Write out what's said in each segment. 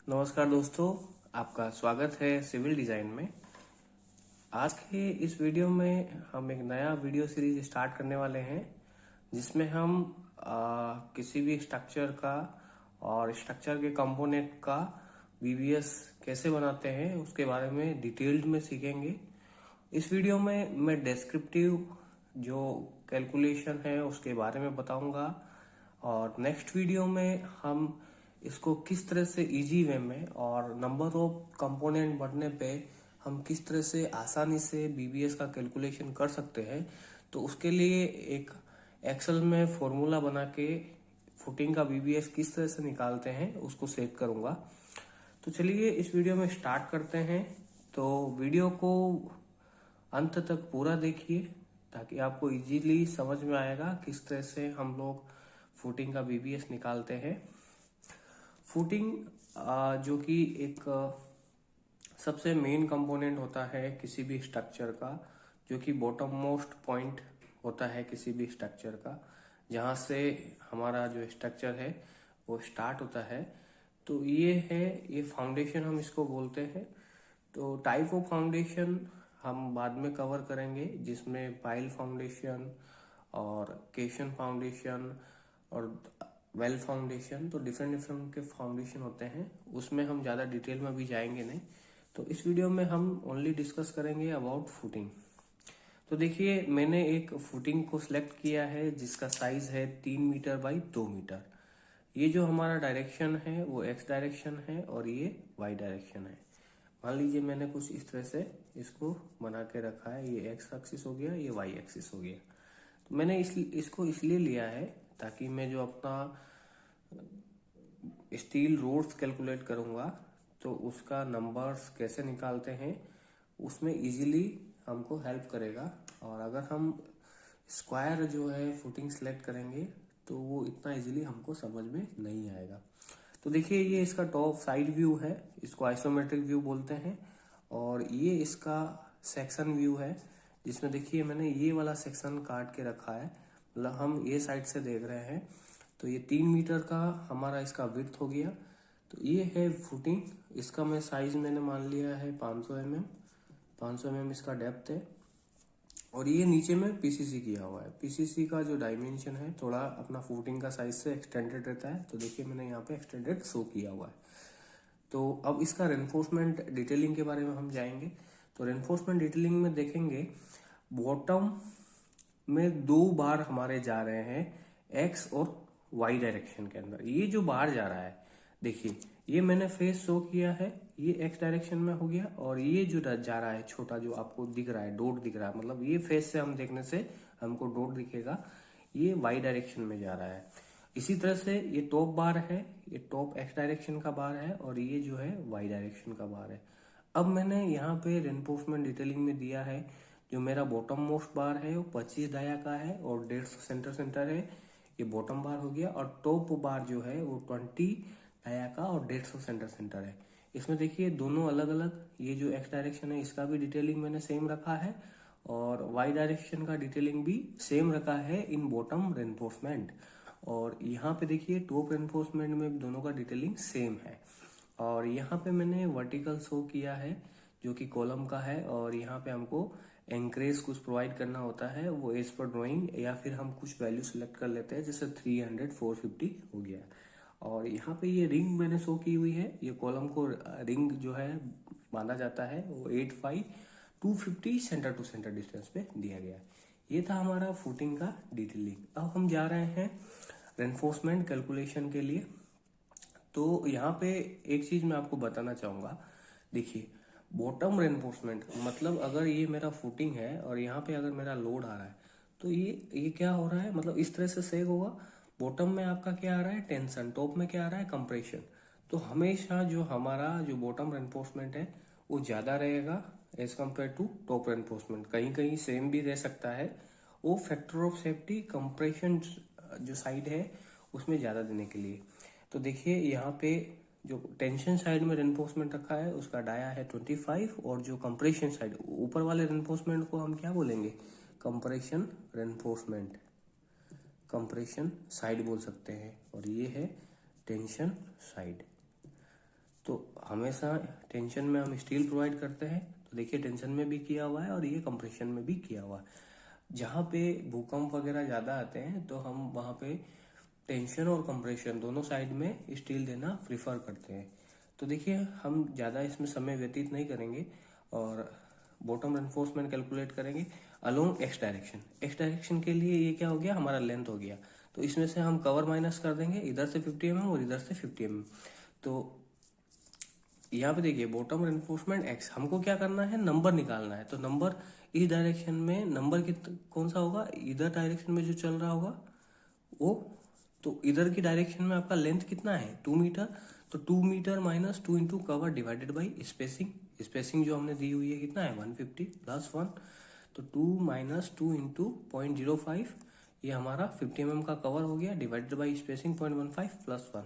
नमस्कार दोस्तों, आपका स्वागत है सिविल डिज़ाइन में। आज के इस वीडियो में हम एक नया वीडियो सीरीज स्टार्ट करने वाले हैं जिसमें हम किसी भी स्ट्रक्चर का और स्ट्रक्चर के कंपोनेंट का वीवीएस कैसे बनाते हैं उसके बारे में डिटेल्ड में सीखेंगे। इस वीडियो में मैं डेस्क्रिप्टिव जो कैलकुलेशन है उसके बारे में बताऊंगा और नेक्स्ट वीडियो में हम इसको किस तरह से इजी वे में और नंबर ऑफ कंपोनेंट बढ़ने पे हम किस तरह से आसानी से बीबीएस का कैलकुलेशन कर सकते हैं, तो उसके लिए एक एक्सेल में फॉर्मूला बना के फुटिंग का बीबीएस किस तरह से निकालते हैं उसको सेव करूंगा। तो चलिए इस वीडियो में स्टार्ट करते हैं। तो वीडियो को अंत तक पूरा देखिए ताकि आपको इजीली समझ में आएगा किस तरह से हम लोग फुटिंग का बीबीएस निकालते हैं। फुटिंग जो कि एक सबसे मेन कंपोनेंट होता है किसी भी स्ट्रक्चर का, जो कि बॉटम मोस्ट पॉइंट होता है किसी भी स्ट्रक्चर का, जहाँ से हमारा जो स्ट्रक्चर है वो स्टार्ट होता है। तो ये फाउंडेशन हम इसको बोलते हैं। तो टाइप ऑफ फाउंडेशन हम बाद में कवर करेंगे, जिसमें पाइल फाउंडेशन और केशन फाउंडेशन और वेल फाउंडेशन, तो डिफरेंट डिफरेंट के फाउंडेशन होते हैं, उसमें हम ज़्यादा डिटेल में भी जाएंगे नहीं। तो इस वीडियो में हम ओनली डिस्कस करेंगे अबाउट फुटिंग। तो देखिए मैंने एक फुटिंग को सिलेक्ट किया है जिसका साइज है 3 मीटर बाई 2 मीटर। ये जो हमारा डायरेक्शन है वो एक्स डायरेक्शन है और ये वाई डायरेक्शन है। मान लीजिए मैंने कुछ इस तरह से इसको बना के रखा है, ये एक्स एक्सिस हो गया, ये वाई एक्सिस हो गया। तो मैंने इसको इसलिए लिया है ताकि मैं जो अपना स्टील रोड्स कैलकुलेट करूंगा तो उसका नंबर्स कैसे निकालते हैं उसमें इजीली हमको हेल्प करेगा। और अगर हम स्क्वायर जो है फुटिंग सेलेक्ट करेंगे तो वो इतना इजीली हमको समझ में नहीं आएगा। तो देखिए ये इसका टॉप साइड व्यू है, इसको आइसोमेट्रिक व्यू बोलते हैं। और ये इसका सेक्शन व्यू है जिसमें देखिए मैंने ये वाला सेक्शन काट के रखा है, मतलब हम ये साइड से देख रहे हैं। तो ये 3 मीटर का हमारा इसका विड्थ हो गया। तो ये है फुटिंग, इसका मैं साइज मैंने मान लिया है 500 mm। 500 mm इसका डेप्थ है और ये नीचे में पीसीसी किया हुआ है। पीसीसी का जो डायमेंशन है थोड़ा अपना फुटिंग का साइज से एक्सटेंडेड रहता है, तो देखिए मैंने यहाँ पे एक्सटेंडेड शो किया हुआ है। तो अब इसका रेनफोर्समेंट डिटेलिंग के बारे में हम जाएंगे। तो रेनफोर्समेंट डिटेलिंग में देखेंगे बॉटम में 2 बार हमारे जा रहे हैं एक्स और वाई डायरेक्शन के अंदर। ये जो बाहर जा रहा है देखिए, ये मैंने फेस शो किया है, ये एक्स डायरेक्शन में हो गया। और ये जो जा रहा है छोटा जो आपको दिख रहा है, डॉट दिख रहा है, मतलब ये फेस से हम देखने से हमको डॉट दिखेगा, ये वाई डायरेक्शन में जा रहा है। इसी तरह से ये टॉप बार है, ये टॉप एक्स डायरेक्शन का बार है और ये जो है वाई डायरेक्शन का बार है। अब मैंने यहाँ पे रेनफोर्समेंट डिटेलिंग में दिया है, जो मेरा बॉटम मोस्ट बार है वो 25 डाया का है और 150 सेंटर सेंटर है, ये बॉटम बार हो गया। और टॉप बार जो है वो 20 डाया का और 150 सेंटर सेंटर है। इसमें देखिए दोनों अलग अलग, ये जो एक्स डायरेक्शन है इसका भी डिटेलिंग मैंने सेम रखा है और वाई डायरेक्शन का डिटेलिंग भी सेम रखा है इन बॉटम रेनफोर्समेंट। और यहाँ पे देखिए टॉप रेनफोर्समेंट में दोनों का डिटेलिंग सेम है। और यहाँ पे मैंने वर्टिकल शो किया है जो कि कॉलम का है, और यहाँ पे हमको एंकरेज कुछ प्रोवाइड करना होता है, वो एज पर ड्राइंग, या फिर हम कुछ वैल्यू सिलेक्ट कर लेते हैं, जैसे 300 450 हो गया। और यहाँ पे ये रिंग मैंने शो की हुई है, ये कॉलम को रिंग जो है माना जाता है, वो 85 250 सेंटर टू सेंटर डिस्टेंस पे दिया गया है। ये था हमारा फुटिंग का डिटेलिंग। अब हम जा रहे हैं रेनफोर्समेंट कैलकुलेशन के लिए। तो यहाँ पे एक चीज मैं आपको बताना चाहूंगा, देखिए बॉटम रेनफोर्समेंट मतलब अगर ये मेरा फुटिंग है और यहाँ पे अगर मेरा लोड आ रहा है तो ये क्या हो रहा है, मतलब इस तरह से सेव होगा। बॉटम में आपका क्या आ रहा है, टेंशन, टॉप में क्या आ रहा है, कंप्रेशन। तो हमेशा जो हमारा जो बॉटम रेनफोर्समेंट है वो ज्यादा रहेगा as compare to top reinforcement. कहीं कहीं सेम भी रह सकता है, वो फैक्टर ऑफ सेफ्टी कंप्रेशन जो साइड है उसमें ज्यादा देने के लिए। तो देखिए यहाँ पे जो टेंशन साइड में रेनफोर्समेंट रखा है उसका डाया है 25, और जो कंप्रेशन साइड ऊपर वाले रेनफोर्समेंट को हम क्या बोलेंगे, कंप्रेशन रेनफोर्समेंट, कंप्रेशन साइड बोल सकते हैं, और ये है टेंशन साइड। तो हमेशा टेंशन में हम स्टील प्रोवाइड करते हैं, तो देखिए टेंशन में भी किया हुआ है और ये कंप्रेशन में भी किया हुआ है। जहाँ पे भूकंप वगैरह ज़्यादा आते हैं तो हम वहाँ पे टेंशन और कंप्रेशन दोनों साइड में स्टील देना प्रिफर करते हैं। तो देखिए हम ज़्यादा इसमें समय व्यतीत नहीं करेंगे और बॉटम रेनफोर्समेंट कैलकुलेट करेंगे along X direction. X direction के लिए ये क्या हो गया, हमारा लेंथ हो गया, तो इसमें से हम कवर माइनस कर देंगे, इधर से 50 mm और इधर से 50 mm। तो यहाँ पे देखिए बॉटम रेनफोर्समेंट एक्स, हमको क्या करना है, नंबर निकालना है। तो नंबर इस डायरेक्शन में नंबर कौन सा होगा, इधर डायरेक्शन में जो चल रहा होगा वो, तो इधर की डायरेक्शन में आपका लेंथ कितना है 2 मीटर, तो 2 metre minus 2 into cover divided by spacing. Spacing जो हमने दी हुई है कितना है 150 प्लस 1, तो 2 माइनस 2 इंटू 0.05, ये हमारा 50 mm का कवर हो गया, डिवाइडेड बाई स्पेसिंग 0.15 प्लस 1।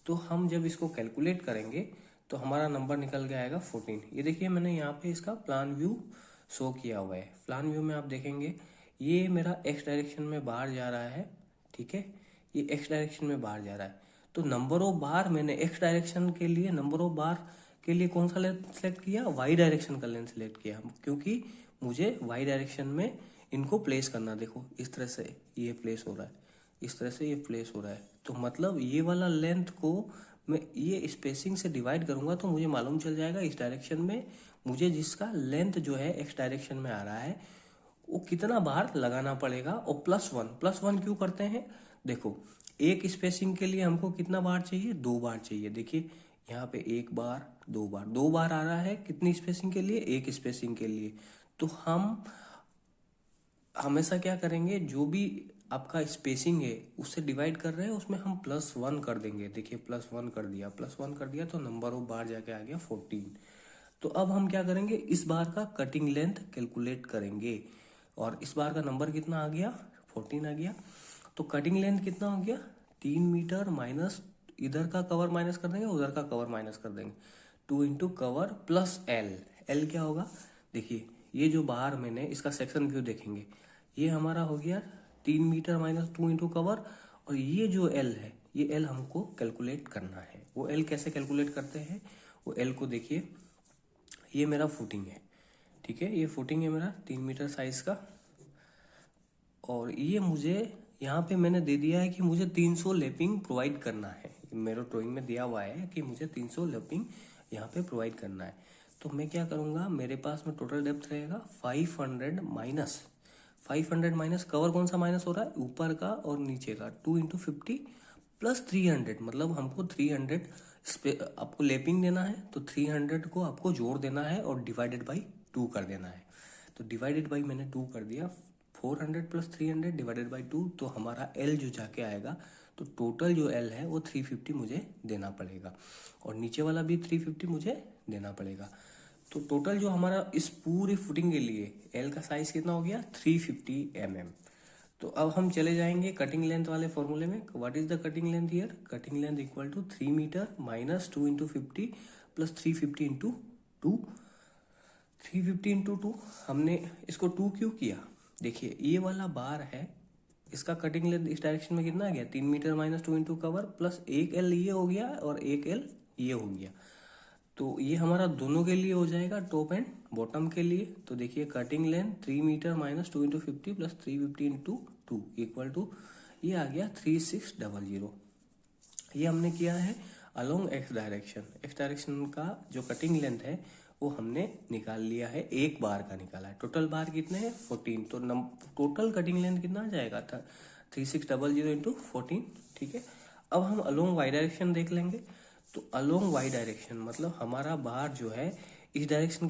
तो हम जब इसको कैलकुलेट करेंगे तो हमारा नंबर निकल के आएगा 14। ये देखिए मैंने यहाँ पे इसका प्लान व्यू शो किया हुआ है। प्लान व्यू में आप देखेंगे ये मेरा एक्स डायरेक्शन में बाहर जा रहा है, ठीक है, ये एक्स डायरेक्शन में बाहर जा रहा है। तो नंबर ऑफ बार मैंने एक्स डायरेक्शन के लिए, नंबर ऑफ बार के लिए कौन सा लेंथ सेलेक्ट किया, वाई डायरेक्शन का लेंथ सेलेक्ट किया, क्योंकि मुझे वाई डायरेक्शन में इनको प्लेस करना। देखो इस तरह से ये प्लेस हो रहा है, इस तरह से ये प्लेस हो रहा है, तो मतलब ये वाला लेंथ को मैं ये स्पेसिंग से डिवाइड करूंगा तो मुझे मालूम चल जाएगा इस डायरेक्शन में मुझे जिसका लेंथ जो है एक्स डायरेक्शन में आ रहा है वो कितना बार लगाना पड़ेगा। और प्लस वन क्यों करते हैं, देखो एक स्पेसिंग के लिए हमको कितना बार चाहिए, 2 बार चाहिए। देखिए यहाँ पे 1 बार 2 बार, 2 बार आ रहा है कितनी स्पेसिंग के लिए, एक स्पेसिंग के लिए। तो हम हमेशा क्या करेंगे, जो भी आपका स्पेसिंग है उससे डिवाइड कर रहे हैं उसमें हम +1 कर देंगे। देखिए +1 कर दिया, +1 कर दिया तो नंबर ऑफ बार जाके आ गया 14। तो अब हम क्या करेंगे, इस बार का कटिंग लेंथ कैलकुलेट करेंगे और इस बार का नंबर कितना आ गया 14 आ गया। तो कटिंग लेंथ कितना हो गया 3 मीटर माइनस इधर का कवर माइनस कर देंगे, उधर का कवर माइनस कर देंगे, 2 into cover plus L. L क्या होगा, देखिए ये जो बाहर मैंने इसका सेक्शन व्यू देखेंगे, ये हमारा हो गया 3 मीटर माइनस 2 इंटू कवर, और ये जो एल है ये एल हमको कैलकुलेट करना है। वो एल कैसे कैलकुलेट करते हैं, वो एल को देखिए, ये मेरा फुटिंग है, ठीक है, ये फुटिंग है मेरा 3 मीटर साइज का, और ये मुझे यहाँ पे मैंने दे दिया है कि मुझे 300 लैपिंग प्रोवाइड करना है। मेरे ड्राइंग में दिया हुआ है कि मुझे 300 लैपिंग यहाँ पे प्रोवाइड करना है। तो मैं क्या करूँगा, मेरे पास में टोटल डेप्थ रहेगा 500 माइनस कवर कौन सा माइनस हो रहा है, ऊपर का और नीचे का, 2 इंटू 50 प्लस 300, मतलब हमको 300 आपको लैपिंग देना है, तो 300 को आपको जोड़ देना है और डिवाइडेड बाई 2 कर देना है। तो डिवाइडेड बाई मैंने 2 कर दिया, 400 प्लस 300 डिवाइडेड बाई 2, तो हमारा एल जो जाके आएगा, तो टोटल जो एल है वो 350 मुझे देना पड़ेगा और नीचे वाला भी 350 मुझे देना पड़ेगा। तो टोटल जो हमारा इस पूरी फुटिंग के लिए एल का साइज कितना हो गया 350 mm। तो अब हम चले जाएंगे कटिंग लेंथ वाले फॉर्मूले में। What is the cutting length here, cutting length equal to 3 metre minus 2 into 50 plus 350 into 2। 350 into 2, हमने इसको 2 क्यों किया, देखिए ये वाला बार है, इसका कटिंग लेंथ इस डायरेक्शन में कितना आ गया 3 metre minus 2 into cover plus 1 L ये हो गया और 1 एल ये हो गया। तो ये हमारा दोनों के लिए हो जाएगा, टॉप एंड बॉटम के लिए। तो देखिए cutting length 3 metre minus 2 into 50 plus 350 into 2 equal to ये आ गया 3600। ये हमने किया है along X direction. X direction का जो कटिंग लेंथ है वो हमने निकाल लिया है, एक बार का निकाला है। टोटल बार कितने हैं 14, तो टोटल कटिंग लेंथ कितना आ जाएगा था 3600 इंटू 14, ठीक है। अब हम अलोंग वाई डायरेक्शन देख लेंगे। तो अलोंग वाई डायरेक्शन मतलब हमारा बार जो है इस डायरेक्शन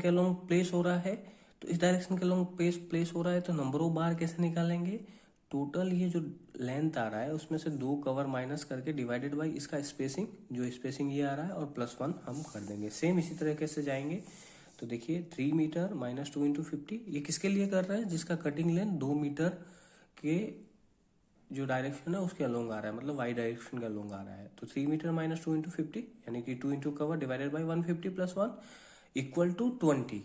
के अलोंग प्लेस हो रहा है, तो इस डायरेक्शन के अलोंग प्लेस हो रहा है, तो नंबर ऑफ बार कैसे निकालेंगे, टोटल ये जो लेंथ आ रहा है उसमें से 2 कवर माइनस करके डिवाइडेड बाई इसका स्पेसिंग, जो स्पेसिंग ये आ रहा है, और +1 हम कर देंगे। सेम इसी तरीके से जाएंगे। तो देखिए 3 मीटर माइनस 2 इंटू 50, ये किसके लिए कर रहे हैं, जिसका कटिंग लेंथ 2 मीटर के जो डायरेक्शन है उसके अलोंग आ रहा है, मतलब वाई डायरेक्शन के अलोंग आ रहा है। तो 3 मीटर माइनस 2 इंटू 50 यानी कि 2 into cover divided by 150 plus 1 equal to 20।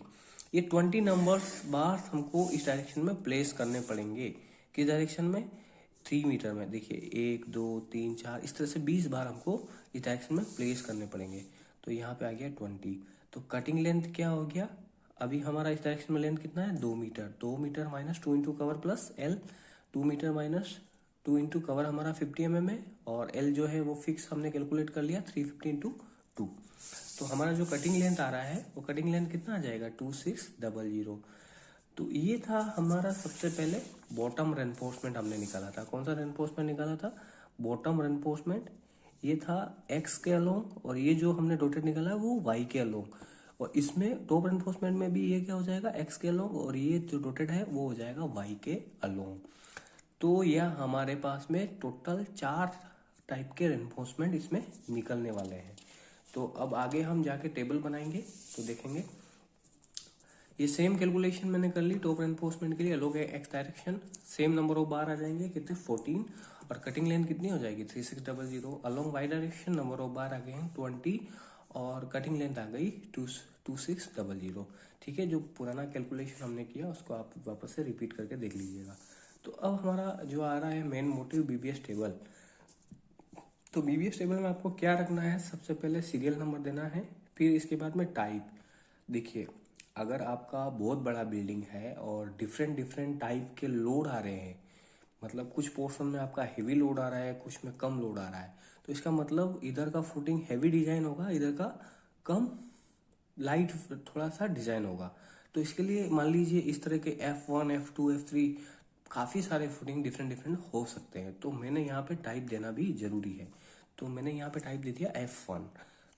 ये 20 नंबर्स बार हमको इस डायरेक्शन में प्लेस करने पड़ेंगे। किस डायरेक्शन में, 3 मीटर में। देखिए 1 2 3 4 इस तरह से 20 बार हमको इस डायरेक्शन में प्लेस करने पड़ेंगे। तो यहाँ पे आ गया 20। तो कटिंग लेंथ क्या हो गया, अभी हमारा इस डायरेक्शन में लेंथ कितना है 2 metre. 2 metre minus 2 into cover plus L, 2 metre minus 2 into cover हमारा 50 mm है, और एल जो है वो फिक्स हमने कैलकुलेट कर लिया 350 इंटू 2। तो हमारा जो कटिंग लेंथ आ रहा है वो कटिंग लेंथ कितना आ जाएगा 2600। तो ये था हमारा सबसे पहले बॉटम रेनफोर्समेंट हमने निकाला था। कौन सा रेनफोर्समेंट निकाला था, बॉटम रेनफोर्समेंट। ये था एक्स के अलोंग, और ये जो हमने डॉटेड निकाला है वो वाई के अलोंग। और इसमें टॉप रेनफोर्समेंट में भी ये क्या हो जाएगा एक्स के अलोंग, और ये जो डॉटेड है वो हो जाएगा वाई के अलोंग। तो यह हमारे पास में टोटल 4 टाइप के रेनफोर्समेंट इसमें निकलने वाले हैं। तो अब आगे हम जाके टेबल बनाएंगे तो देखेंगे। ये सेम कैलकुलेशन मैंने कर ली टॉप रेनफोर्समेंट के लिए, along X direction same number of bar आ जाएंगे कितने 14, और कटिंग लेंथ कितनी हो जाएगी 3600। Along Y direction number of bar आ गए हैं 20, और कटिंग लेंथ आ गई 2600। ठीक है, जो पुराना कैलकुलेशन हमने किया उसको आप वापस से रिपीट करके देख लीजिएगा। तो अब हमारा जो आ रहा है मेन मोटिव बीबीएस टेबल। तो बीबीएस टेबल में आपको क्या रखना है, सबसे पहले सीरियल नंबर देना है, फिर इसके बाद में टाइप। देखिए, अगर आपका बहुत बड़ा बिल्डिंग है और डिफरेंट डिफरेंट टाइप के लोड आ रहे हैं, मतलब कुछ पोर्शन में आपका हेवी लोड आ रहा है, कुछ में कम लोड आ रहा है, तो इसका मतलब इधर का फुटिंग हैवी डिजाइन होगा, इधर का कम लाइट थोड़ा सा डिजाइन होगा। तो इसके लिए मान लीजिए इस तरह के F1 F2 F3 काफी सारे फुटिंग डिफरेंट डिफरेंट हो सकते हैं। तो मैंने यहाँ पे टाइप देना भी जरूरी है, तो मैंने यहाँ पे टाइप दे दिया F1।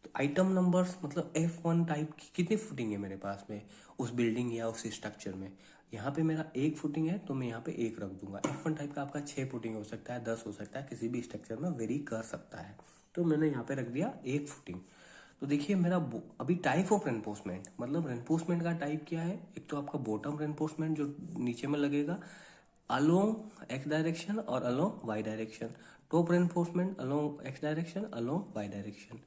तो आइटम नंबर्स मतलब F1 टाइप की कितनी फुटिंग है मेरे पास में उस बिल्डिंग या उस स्ट्रक्चर में, यहाँ पे मेरा 1 फुटिंग है तो मैं यहाँ पे 1 रख दूंगा। F1 टाइप का आपका 6 फुटिंग हो सकता है, 10 हो सकता है, किसी भी स्ट्रक्चर में वेरी कर सकता है। तो मैंने यहाँ पे रख दिया 1 फुटिंग। तो देखिए मेरा अभी टाइप ऑफ रेनफोर्समेंट, मतलब रेनफोर्समेंट का टाइप क्या है, एक तो आपका बॉटम रेनफोर्समेंट जो नीचे में लगेगा अलोंग एक्स डायरेक्शन और along Y direction, top reinforcement along X direction along Y direction.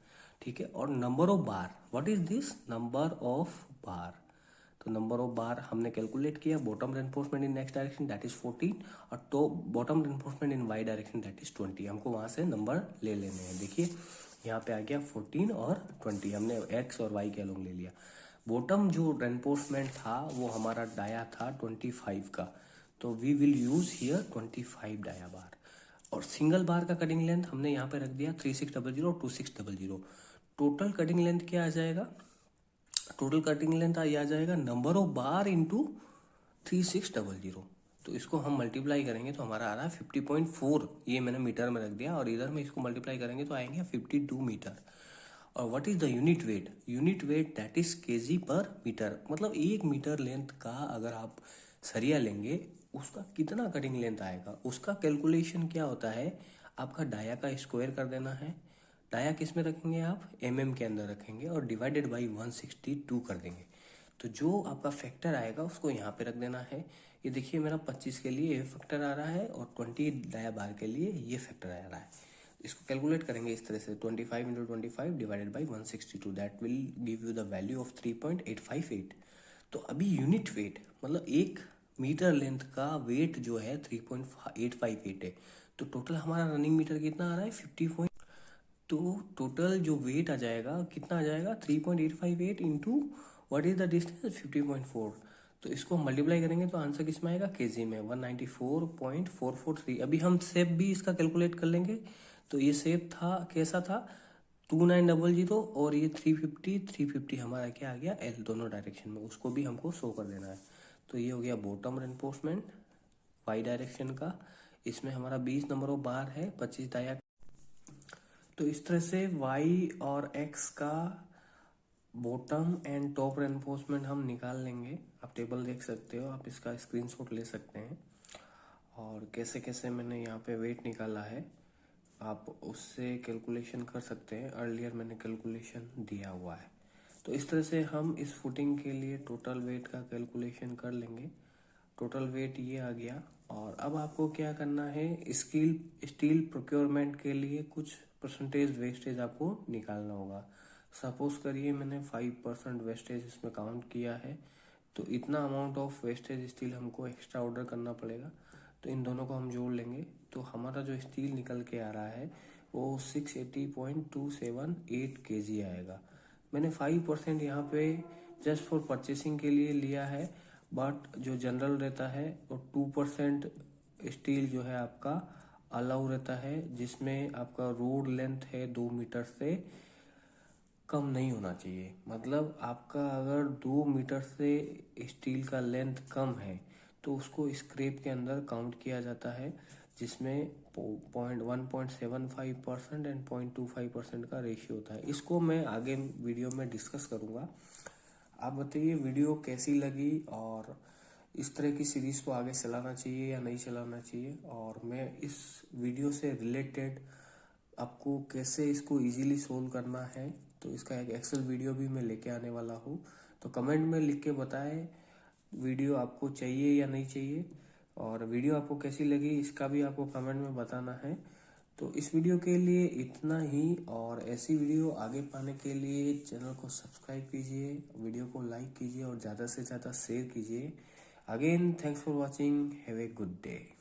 ठीक है, और number of bar, what is this number of bar. तो नंबर ऑफ बार हमने कैलकुलेट किया, bottom reinforcement in X direction that is 14, और top bottom reinforcement in Y direction that is 20। हमको वहां से नंबर ले लेने हैं। देखिए यहाँ पे आ गया 14 और 20, हमने एक्स और वाई के अलोंग ले लिया। बॉटम जो रेनफोर्समेंट था वो हमारा डाया था 25 का, तो we will use here 25 dia bar. और सिंगल बार का कटिंग लेंथ हमने यहाँ पे रख दिया 3600 और 2600। टोटल कटिंग लेंथ क्या आ जाएगा, टोटल कटिंग लेंथ आ जाएगा नंबर ऑफ बार इंटू 3600। तो इसको हम मल्टीप्लाई करेंगे तो हमारा आ रहा है 50.4, ये मैंने मीटर में रख दिया, और इधर में इसको मल्टीप्लाई करेंगे तो आएंगे 52 मीटर। और what is the unit weight, unit weight that is KG पर मीटर। मतलब 1 मीटर लेंथ का अगर आप सरिया लेंगे उसका कितना कटिंग लेंथ आएगा, उसका कैलकुलेशन क्या होता है, आपका डाया का स्क्वायर कर देना है। डाया किस में रखेंगे आप, के अंदर रखेंगे, और डिवाइडेड बाई 162 कर देंगे। तो जो आपका फैक्टर आएगा उसको यहाँ पे रख देना है। ये देखिए मेरा 25 के लिए ये फैक्टर आ रहा है, और 20 डाया बार के लिए ये फैक्टर आ रहा है। इसको कैलकुलेट करेंगे इस तरह से 25 into 25 divided by 162, that will give you the value of 3.858। तो अभी यूनिट वेट मतलब 1 मीटर लेंथ का वेट जो है 3.858 है। तो टोटल हमारा रनिंग मीटर कितना आ रहा है 50। तो टोटल जो वेट आ जाएगा कितना आ जाएगा 3.858 into what is the distance 50.4। तो इसको मल्टीप्लाई करेंगे तो आंसर किसमें आएगा केजी में 194.443। अभी हम सेप भी इसका कैलकुलेट कर लेंगे। तो ये सेप था कैसा था 2900, और ये 350 हमारा क्या आ गया एल दोनों डायरेक्शन में, उसको भी हमको शो कर देना है। तो ये हो गया बॉटम रेनफोर्समेंट वाई डायरेक्शन का, इसमें हमारा 20 नंबर ऑफ बार है 25 डाया। तो इस तरह से y और x का बॉटम एंड टॉप रेनफोर्समेंट हम निकाल लेंगे। आप टेबल देख सकते हो, आप इसका स्क्रीनशॉट ले सकते हैं, और कैसे कैसे मैंने यहाँ पे वेट निकाला है आप उससे कैलकुलेशन कर सकते हैं। अर्लियर मैंने कैलकुलेशन दिया हुआ है। तो इस तरह से हम इस फुटिंग के लिए टोटल वेट का कैलकुलेशन कर लेंगे। टोटल वेट ये आ गया। और अब आपको क्या करना है, स्टील प्रोक्योरमेंट के लिए कुछ परसेंटेज वेस्टेज आपको निकालना होगा। सपोज करिए मैंने 5% वेस्टेज इसमें काउंट किया है, तो इतना अमाउंट ऑफ वेस्टेज स्टील हमको एक्स्ट्रा ऑर्डर करना पड़ेगा। तो इन दोनों को हम जोड़ लेंगे, तो हमारा जो स्टील निकल के आ रहा है वो 680.278 kg आएगा। मैंने 5% यहाँ पे जस्ट फॉर परचेसिंग के लिए लिया है, बट जो जनरल रहता है वो 2% स्टील जो है आपका अलाउ रहता है, जिसमें आपका रोड लेंथ है 2 मीटर से कम नहीं होना चाहिए। मतलब आपका अगर 2 मीटर से स्टील का लेंथ कम है तो उसको स्क्रैप के अंदर काउंट किया जाता है, जिसमें 1.75% एंड 0.25% का रेशियो होता है। इसको मैं आगे वीडियो में डिस्कस करूँगा। आप बताइए वीडियो कैसी लगी, और इस तरह की सीरीज़ को आगे चलाना चाहिए या नहीं चलाना चाहिए, और मैं इस वीडियो से रिलेटेड आपको कैसे इसको इजीली सोल्व करना है तो इसका एक एक्सेल वीडियो भी मैं लेके आने वाला हूँ। तो कमेंट में लिख के बताएं वीडियो आपको चाहिए या नहीं चाहिए, और वीडियो आपको कैसी लगी इसका भी आपको कमेंट में बताना है। तो इस वीडियो के लिए इतना ही, और ऐसी वीडियो आगे पाने के लिए चैनल को सब्सक्राइब कीजिए, वीडियो को लाइक कीजिए और ज़्यादा से ज़्यादा शेयर कीजिए। Again thanks for watching, have a good day.